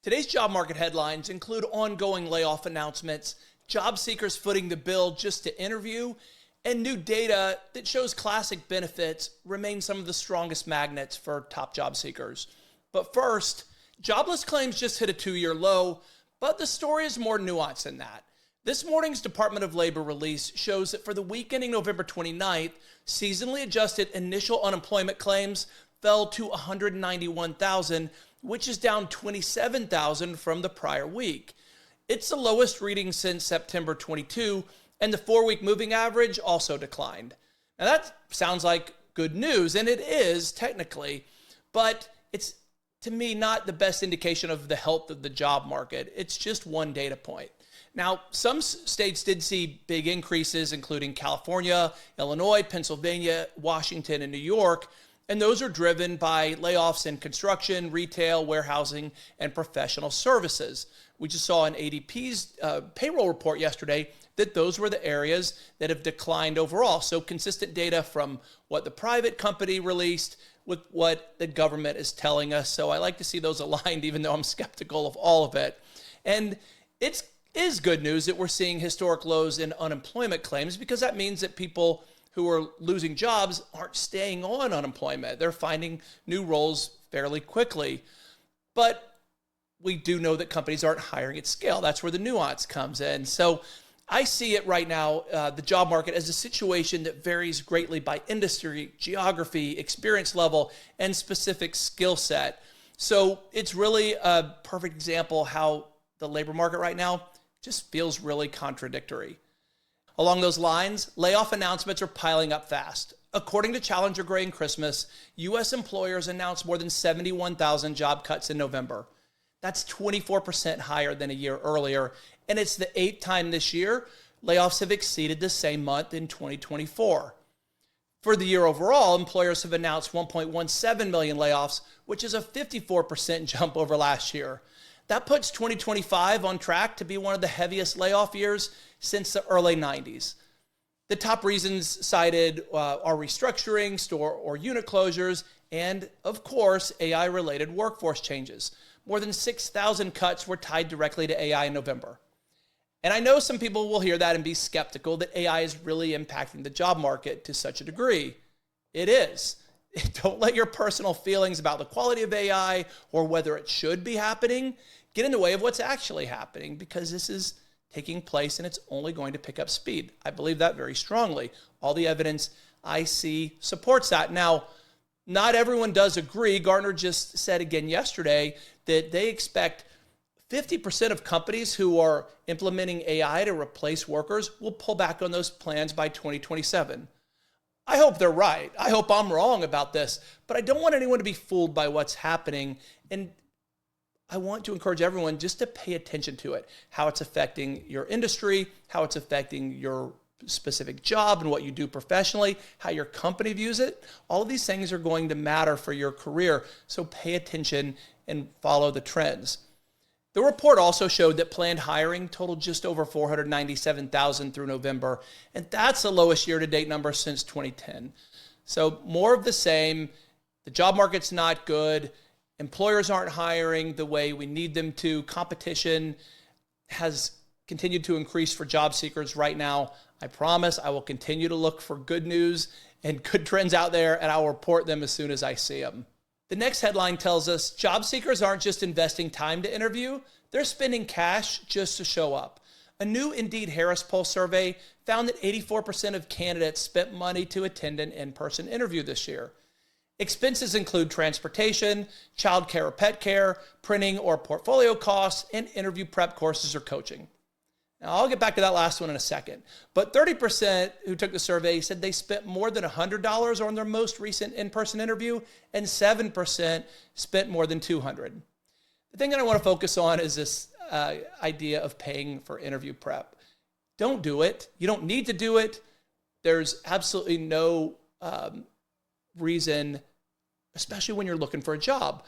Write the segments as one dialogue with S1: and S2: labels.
S1: Today's job market headlines include ongoing layoff announcements, job seekers footing the bill just to interview, and new data that shows classic benefits remain some of the strongest magnets for top job seekers. But first, jobless claims just hit a 2-year low, but the story is more nuanced than that. This morning's Department of Labor release shows that for the week ending November 29th, seasonally adjusted initial unemployment claims fell to 191,000, which is down 27,000 from the prior week. It's the lowest reading since September 22, and the 4-week moving average also declined. Now that sounds like good news, and it is technically, but it's, to me, not the best indication of the health of the job market. It's just one data point. Now, some states did see big increases, including California, Illinois, Pennsylvania, Washington, and New York, and those are driven by layoffs in construction, retail, warehousing, and professional services. We just saw in ADP's payroll report yesterday that those were the areas that have declined overall. So consistent data from what the private company released with what the government is telling us. So I like to see those aligned, even though I'm skeptical of all of it. And it is good news that we're seeing historic lows in unemployment claims, because that means that people who are losing jobs aren't staying on unemployment. They're finding new roles fairly quickly. But we do know that companies aren't hiring at scale. That's where the nuance comes in. So I see it right now, the job market, as a situation that varies greatly by industry, geography, experience level, and specific skill set. So it's really a perfect example how the labor market right now just feels really contradictory. Along those lines, layoff announcements are piling up fast. According to Challenger Gray and Christmas, U.S. employers announced more than 71,000 job cuts in November. That's 24% higher than a year earlier, and it's the 8th time this year layoffs have exceeded the same month in 2024. For the year overall, employers have announced 1.17 million layoffs, which is a 54% jump over last year. That puts 2025 on track to be one of the heaviest layoff years since the early 90s. The top reasons cited are restructuring, store or unit closures, and, of course, AI-related workforce changes. More than 6,000 cuts were tied directly to AI in November. And I know some people will hear that and be skeptical that AI is really impacting the job market to such a degree. It is. Don't let your personal feelings about the quality of AI or whether it should be happening get in the way of what's actually happening, because this is taking place and it's only going to pick up speed. I believe that very strongly. All the evidence I see supports that. Now, not everyone does agree. Gartner just said again yesterday that they expect 50% of companies who are implementing AI to replace workers will pull back on those plans by 2027. I hope they're right. I hope I'm wrong about this, but I don't want anyone to be fooled by what's happening. And I want to encourage everyone just to pay attention to it, how it's affecting your industry, how it's affecting your specific job and what you do professionally, how your company views it. All of these things are going to matter for your career. So pay attention and follow the trends. The report also showed that planned hiring totaled just over 497,000 through November, and that's the lowest year-to-date number since 2010. So more of the same. The job market's not good. Employers aren't hiring the way we need them to. Competition has continued to increase for job seekers right now. I promise I will continue to look for good news and good trends out there, and I'll report them as soon as I see them. The next headline tells us job seekers aren't just investing time to interview, they're spending cash just to show up. A new Indeed Harris Poll survey found that 84% of candidates spent money to attend an in-person interview this year. Expenses include transportation, childcare or pet care, printing or portfolio costs, and interview prep courses or coaching. Now, I'll get back to that last one in a second. But 30% who took the survey said they spent more than $100 on their most recent in-person interview, and 7% spent more than $200. The thing that I want to focus on is this idea of paying for interview prep. Don't do it. You don't need to do it. There's absolutely no reason, especially when you're looking for a job.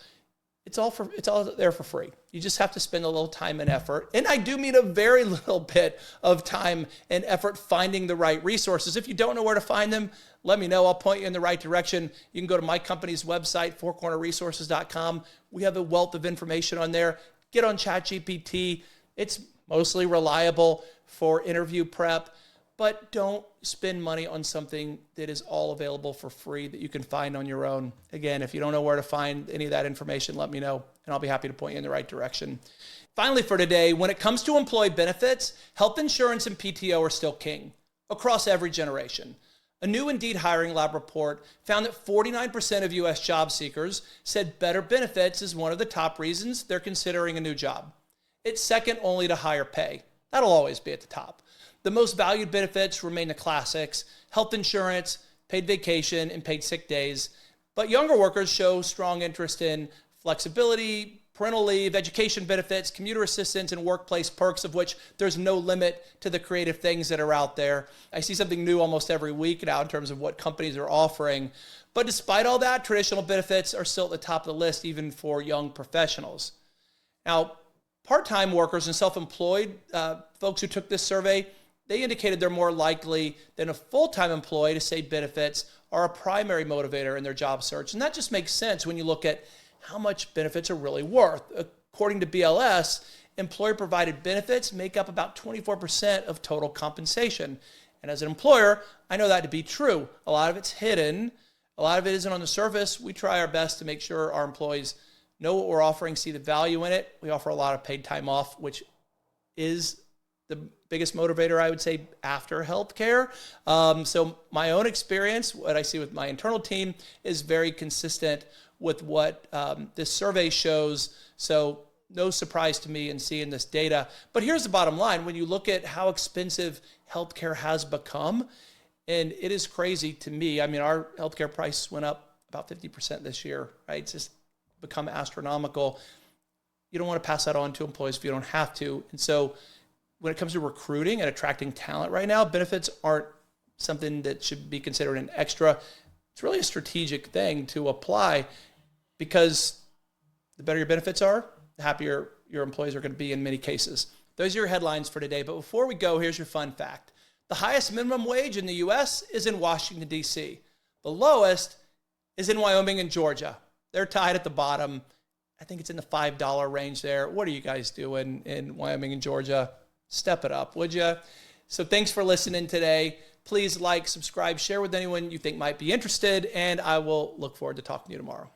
S1: It's all there for free. You just have to spend a little time and effort. And I do mean a very little bit of time and effort finding the right resources. If you don't know where to find them, let me know. I'll point you in the right direction. You can go to my company's website, fourcornerresources.com. We have a wealth of information on there. Get on ChatGPT. It's mostly reliable for interview prep, but don't spend money on something that is all available for free that you can find on your own. Again, if you don't know where to find any of that information, let me know, and I'll be happy to point you in the right direction. Finally for today, when it comes to employee benefits, health insurance and PTO are still king across every generation. A new Indeed Hiring Lab report found that 49% of U.S. job seekers said better benefits is one of the top reasons they're considering a new job. It's second only to higher pay. That'll always be at the top. The most valued benefits remain the classics: health insurance, paid vacation, and paid sick days. But younger workers show strong interest in flexibility, parental leave, education benefits, commuter assistance, and workplace perks, of which there's no limit to the creative things that are out there. I see something new almost every week now in terms of what companies are offering. But despite all that, traditional benefits are still at the top of the list, even for young professionals. Now, part-time workers and self-employed folks who took this survey, they indicated they're more likely than a full-time employee to say benefits are a primary motivator in their job search. And that just makes sense when you look at how much benefits are really worth. According to BLS, employer-provided benefits make up about 24% of total compensation. And as an employer, I know that to be true. A lot of it's hidden. A lot of it isn't on the surface. We try our best to make sure our employees know what we're offering, see the value in it. We offer a lot of paid time off, which is the biggest motivator, I would say, after healthcare. So my own experience, what I see with my internal team, is very consistent with what this survey shows. So no surprise to me in seeing this data. But here's the bottom line. When you look at how expensive healthcare has become, and it is crazy to me. I mean, our healthcare price went up about 50% this year, right? It's just become astronomical. You don't want to pass that on to employees if you don't have to. And so when it comes to recruiting and attracting talent right now, benefits aren't something that should be considered an extra. It's really a strategic thing to apply, because the better your benefits are, the happier your employees are going to be in many cases. Those are your headlines for today. But before we go, here's your fun fact. The highest minimum wage in the U.S. is in Washington, D.C. The lowest is in Wyoming and Georgia. They're tied at the bottom. I think it's in the $5 range there. What are you guys doing in Wyoming and Georgia? Step it up, would you? So thanks for listening today. Please like, subscribe, share with anyone you think might be interested, and I will look forward to talking to you tomorrow.